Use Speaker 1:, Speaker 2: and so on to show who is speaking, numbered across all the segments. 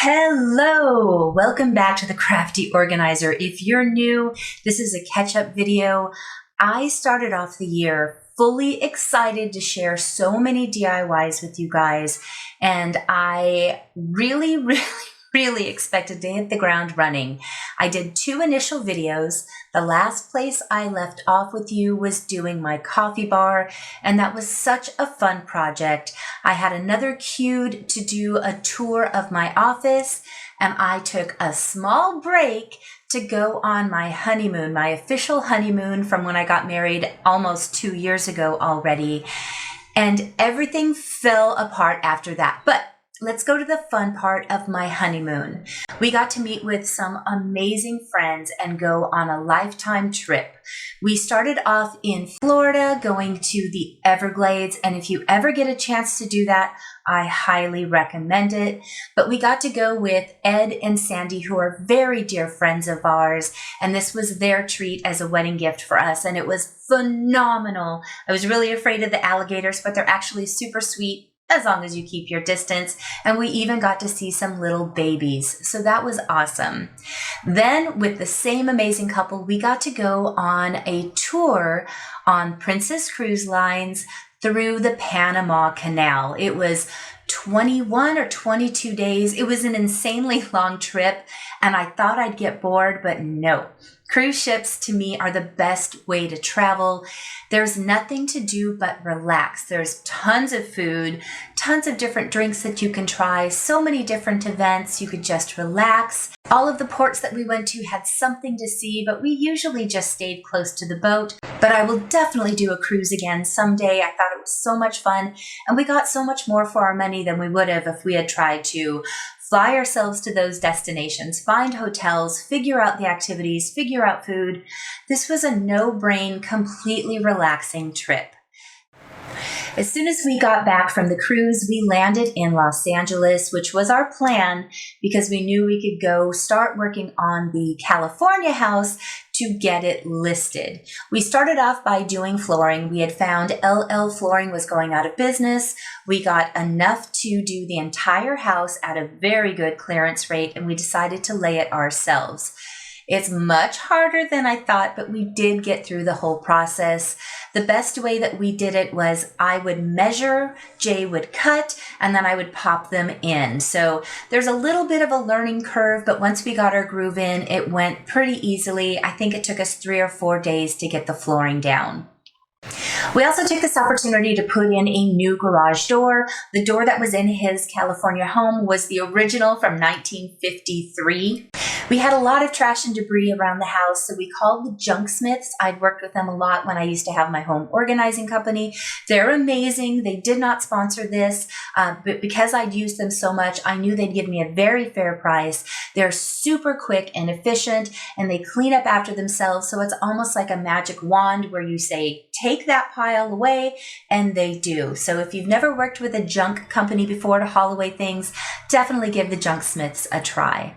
Speaker 1: Hello, welcome back to the Crafty Organizer. If you're new, this is a catch-up video. I started off the year fully excited to share so many DIYs with you guys, and I really expected to hit the ground running. I did 2 initial videos. The last place I left off with you was doing my coffee bar, and that was such a fun project. I had another cued to do a tour of my office, and I took a small break to go on my honeymoon, my official honeymoon from when I got married almost 2 years ago already. And everything fell apart after that. But let's go to the fun part of my honeymoon. We got to meet with some amazing friends and go on a lifetime trip. We started off in Florida, going to the Everglades, and if you ever get a chance to do that, I highly recommend it. But we got to go with Ed and Sandy, who are very dear friends of ours, and this was their treat as a wedding gift for us, and it was phenomenal. I was really afraid of the alligators, but they're actually super sweet, as long as you keep your distance. And we even got to see some little babies. So that was awesome. Then with the same amazing couple, we got to go on a tour on Princess Cruise Lines through the Panama Canal. It was 21 or 22 days. It was an insanely long trip, and I thought I'd get bored, but no. Cruise ships to me are the best way to travel. There's nothing to do but relax. There's tons of food, tons of different drinks that you can try, so many different events. You could just relax. All of the ports that we went to had something to see, but we usually just stayed close to the boat. But I will definitely do a cruise again someday. I thought it was so much fun, and we got so much more for our money than we would have if we had tried to fly ourselves to those destinations, find hotels, figure out the activities, figure out food. This was a no-brain, completely relaxing trip. As soon as we got back from the cruise, we landed in Los Angeles, which was our plan because we knew we could go start working on the California house to get it listed. We started off by doing flooring. We had found LL Flooring was going out of business. We got enough to do the entire house at a very good clearance rate, and we decided to lay it ourselves. It's much harder than I thought, but we did get through the whole process. The best way that we did it was I would measure, Jay would cut, and then I would pop them in. So there's a little bit of a learning curve, but once we got our groove in, it went pretty easily. I think it took us 3 or 4 days to get the flooring down. We also took this opportunity to put in a new garage door. The door that was in his California home was the original from 1953. We had a lot of trash and debris around the house, so we called the junksmiths. I'd worked with them a lot when I used to have my home organizing company. They're amazing. They did not sponsor this, but because I'd used them so much, I knew they'd give me a very fair price. They're super quick and efficient, and they clean up after themselves, so it's almost like a magic wand where you say, take that pile away, and they do. So if you've never worked with a junk company before to haul away things, definitely give the junksmiths a try.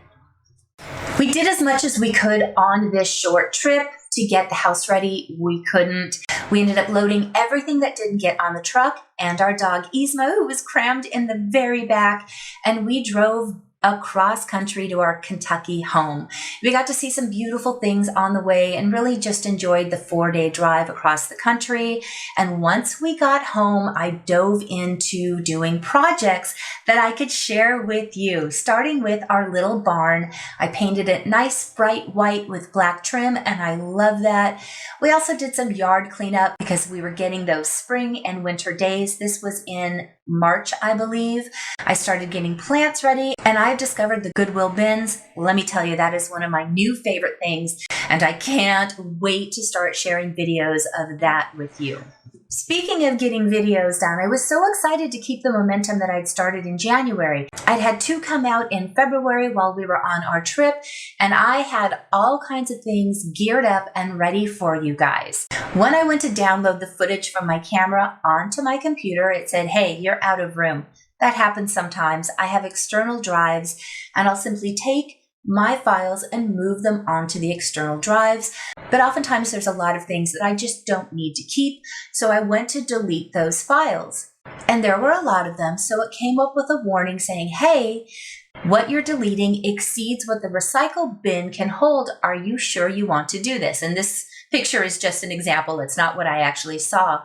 Speaker 1: We did as much as we could on this short trip to get the house ready. We couldn't. We ended up loading everything that didn't get on the truck and our dog Yzma, who was crammed in the very back, and we drove across country to our Kentucky home. We got to see some beautiful things on the way and really just enjoyed the 4-day drive across the country. And once we got home, I dove into doing projects that I could share with you, starting with our little barn. I painted it nice bright white with black trim, and I love that. We also did some yard cleanup because we were getting those spring and winter days. This was in March, I believe. I started getting plants ready, and I've discovered the Goodwill bins. Let me tell you, that is one of my new favorite things, and I can't wait to start sharing videos of that with you. Speaking of getting videos done, I was so excited to keep the momentum that I'd started in January. I'd had 2 come out in February while we were on our trip, and I had all kinds of things geared up and ready for you guys. When I went to download the footage from my camera onto my computer, it said, hey, you're out of room. That happens sometimes. I have external drives, and I'll simply take my files and move them onto the external drives. But oftentimes there's a lot of things that I just don't need to keep, so I went to delete those files. And there were a lot of them, so it came up with a warning saying, hey, What you're deleting exceeds what the recycle bin can hold. Are you sure you want to do this? And this picture is just an example. It's not what I actually saw.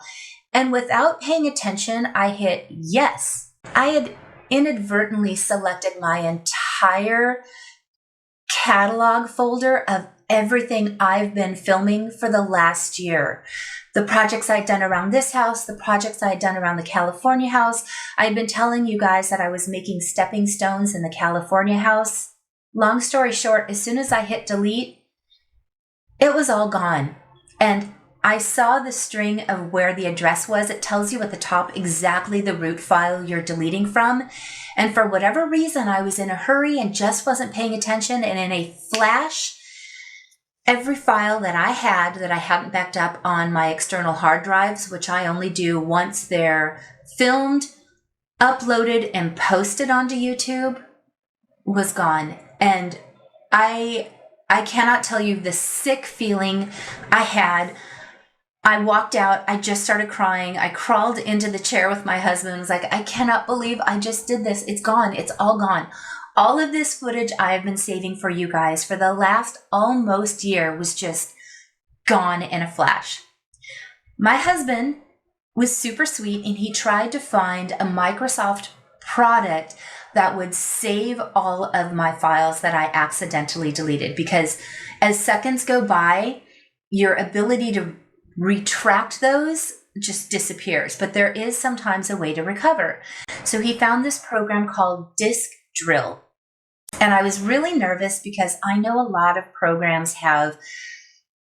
Speaker 1: And without paying attention, I hit yes. I had inadvertently selected my entire catalog folder of everything I've been filming for the last year. The projects I'd done around this house, the projects I had done around the California house. I'd been telling you guys that I was making stepping stones in the California house. Long story short, as soon as I hit delete, it was all gone. And I saw the string of where the address was. It tells you at the top exactly the root file you're deleting from. And for whatever reason, I was in a hurry and just wasn't paying attention. And in a flash, every file that I hadn't backed up on my external hard drives, which I only do once they're filmed, uploaded, and posted onto YouTube, was gone. And I cannot tell you the sick feeling I had. I walked out. I just started crying. I crawled into the chair with my husband and was like, I cannot believe I just did this. It's gone. It's all gone. All of this footage I've been saving for you guys for the last almost year was just gone in a flash. My husband was super sweet and he tried to find a Microsoft product that would save all of my files that I accidentally deleted, because as seconds go by, your ability to retract those just disappears. But there is sometimes a way to recover. So he found this program called Disk Drill. And I was really nervous because I know a lot of programs have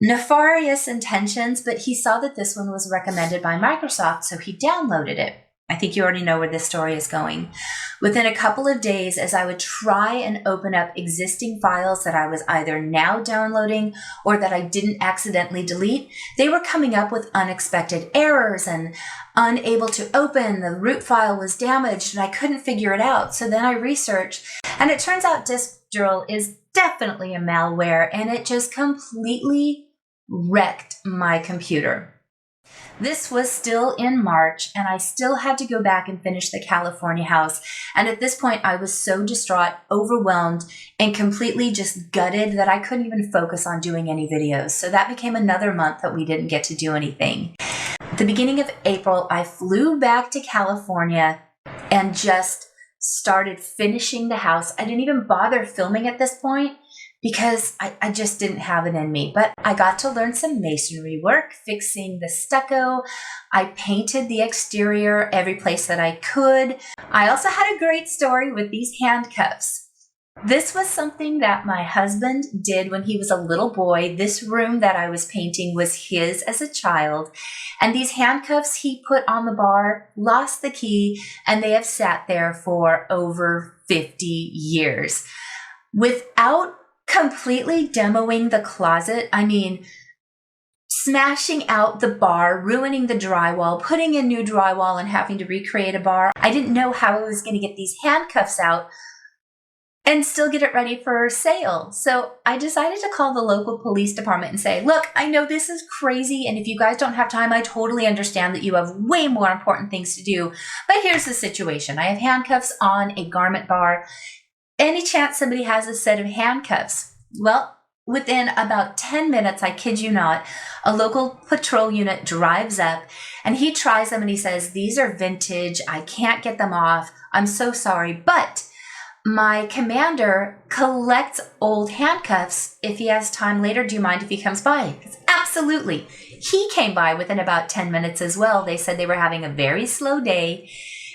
Speaker 1: nefarious intentions, but he saw that this one was recommended by Microsoft, so he downloaded it. I think you already know where this story is going. Within a couple of days, as I would try and open up existing files that I was either now downloading or that I didn't accidentally delete, they were coming up with unexpected errors and unable to open. The root file was damaged and I couldn't figure it out. So then I researched, and it turns out Disk Drill is definitely a malware, and it just completely wrecked my computer. This was still in March, and I still had to go back and finish the California house. And at this point, I was so distraught, overwhelmed, and completely just gutted that I couldn't even focus on doing any videos. So that became another month that we didn't get to do anything. At the beginning of April, I flew back to California and just started finishing the house. I didn't even bother filming at this point because I just didn't have it in me. But I got to learn some masonry work, fixing the stucco. I painted the exterior every place that I could. I also had a great story with these handcuffs. This was something that my husband did when he was a little boy. This room that I was painting was his as a child. And these handcuffs he put on the bar, lost the key, and they have sat there for over 50 years. Without completely demoing the closet, I mean, smashing out the bar, ruining the drywall, putting in new drywall and having to recreate a bar. I didn't know how I was going to get these handcuffs out and still get it ready for sale. So I decided to call the local police department and say, look, I know this is crazy, and if you guys don't have time, I totally understand that you have way more important things to do. But here's the situation. I have handcuffs on a garment bar. Any chance somebody has a set of handcuffs? Well, within about 10 minutes, I kid you not, a local patrol unit drives up and he tries them and he says, these are vintage. I can't get them off. I'm so sorry. But my commander collects old handcuffs. If he has time later, do you mind if he comes by? Absolutely. He came by within about 10 minutes as well. They said they were having a very slow day.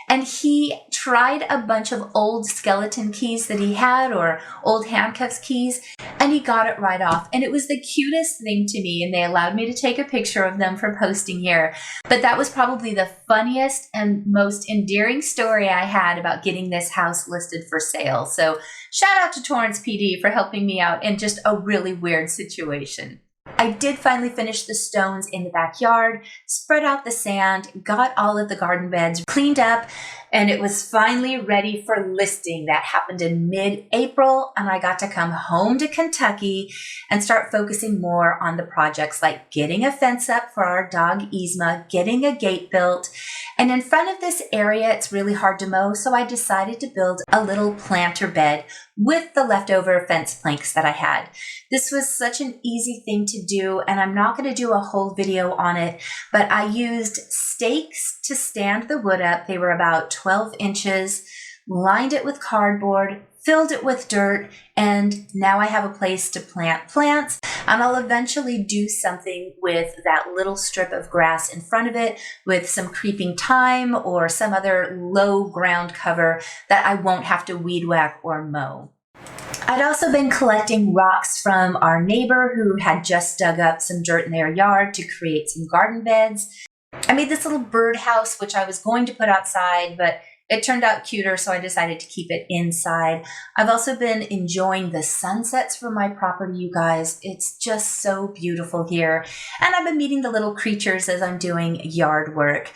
Speaker 1: And he tried a bunch of old skeleton keys that he had, or old handcuffs keys, and he got it right off. And it was the cutest thing to me, and they allowed me to take a picture of them for posting here. But that was probably the funniest and most endearing story I had about getting this house listed for sale. So shout out to Torrance PD for helping me out in just a really weird situation. I did finally finish the stones in the backyard, spread out the sand, got all of the garden beds cleaned up, and it was finally ready for listing. That happened in mid-April, and I got to come home to Kentucky and start focusing more on the projects like getting a fence up for our dog Yzma, getting a gate built. And in front of this area, it's really hard to mow, so I decided to build a little planter bed with the leftover fence planks that I had. This was such an easy thing to do, and I'm not going to do a whole video on it, but I used stakes to stand the wood up. They were about 12 inches, lined it with cardboard, filled it with dirt, and now I have a place to plant plants, and I'll eventually do something with that little strip of grass in front of it with some creeping thyme or some other low ground cover that I won't have to weed whack or mow. I'd also been collecting rocks from our neighbor who had just dug up some dirt in their yard to create some garden beds. I made this little birdhouse, which I was going to put outside, but it turned out cuter, so I decided to keep it inside. I've also been enjoying the sunsets from my property, you guys. It's just so beautiful here. And I've been meeting the little creatures as I'm doing yard work.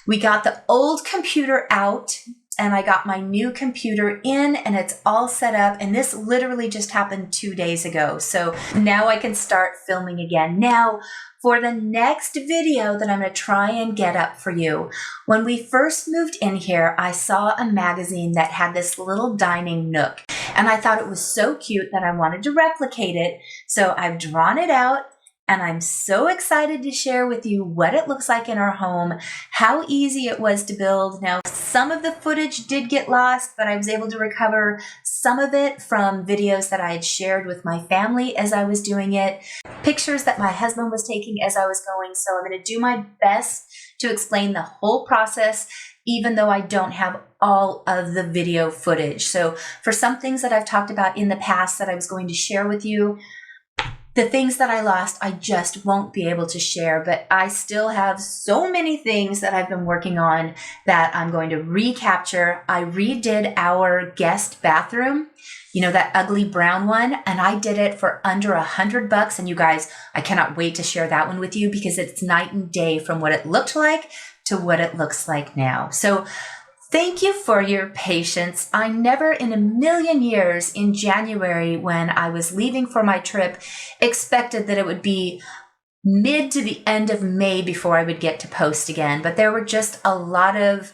Speaker 1: We got the old computer out, and I got my new computer in, and it's all set up. And this literally just happened 2 days ago. So now I can start filming again. Now, for the next video that I'm going to try and get up for you, when we first moved in here, I saw a magazine that had this little dining nook, and I thought it was so cute that I wanted to replicate it. So I've drawn it out, and I'm so excited to share with you what it looks like in our home, how easy it was to build. Now, some of the footage did get lost, but I was able to recover some of it from videos that I had shared with my family as I was doing it, pictures that my husband was taking as I was going. So I'm going to do my best to explain the whole process, even though I don't have all of the video footage. So for some things that I've talked about in the past that I was going to share with you, the things that I lost, I just won't be able to share, but I still have so many things that I've been working on that I'm going to recapture. I redid our guest bathroom, you know, that ugly brown one, and I did it for under $100. And you guys, I cannot wait to share that one with you because it's night and day from what it looked like to what it looks like now. So thank you for your patience. I never in a million years in January when I was leaving for my trip expected that it would be mid to the end of May before I would get to post again. But there were just a lot of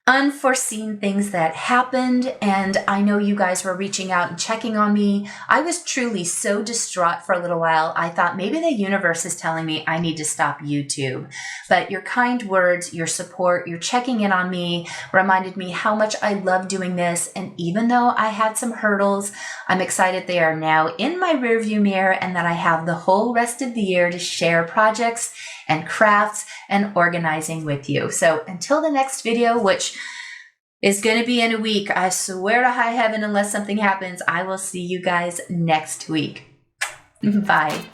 Speaker 1: unforeseen things that happened, and I know you guys were reaching out and checking on me. I was truly so distraught for a little while. I thought maybe the universe is telling me I need to stop YouTube. But your kind words, your support, your checking in on me reminded me how much I love doing this. And even though I had some hurdles, I'm excited they are now in my rearview mirror and that I have the whole rest of the year to share projects and crafts and organizing with you. So until the next video, which is going to be in a week, I swear to high heaven, unless something happens, I will see you guys next week. Bye.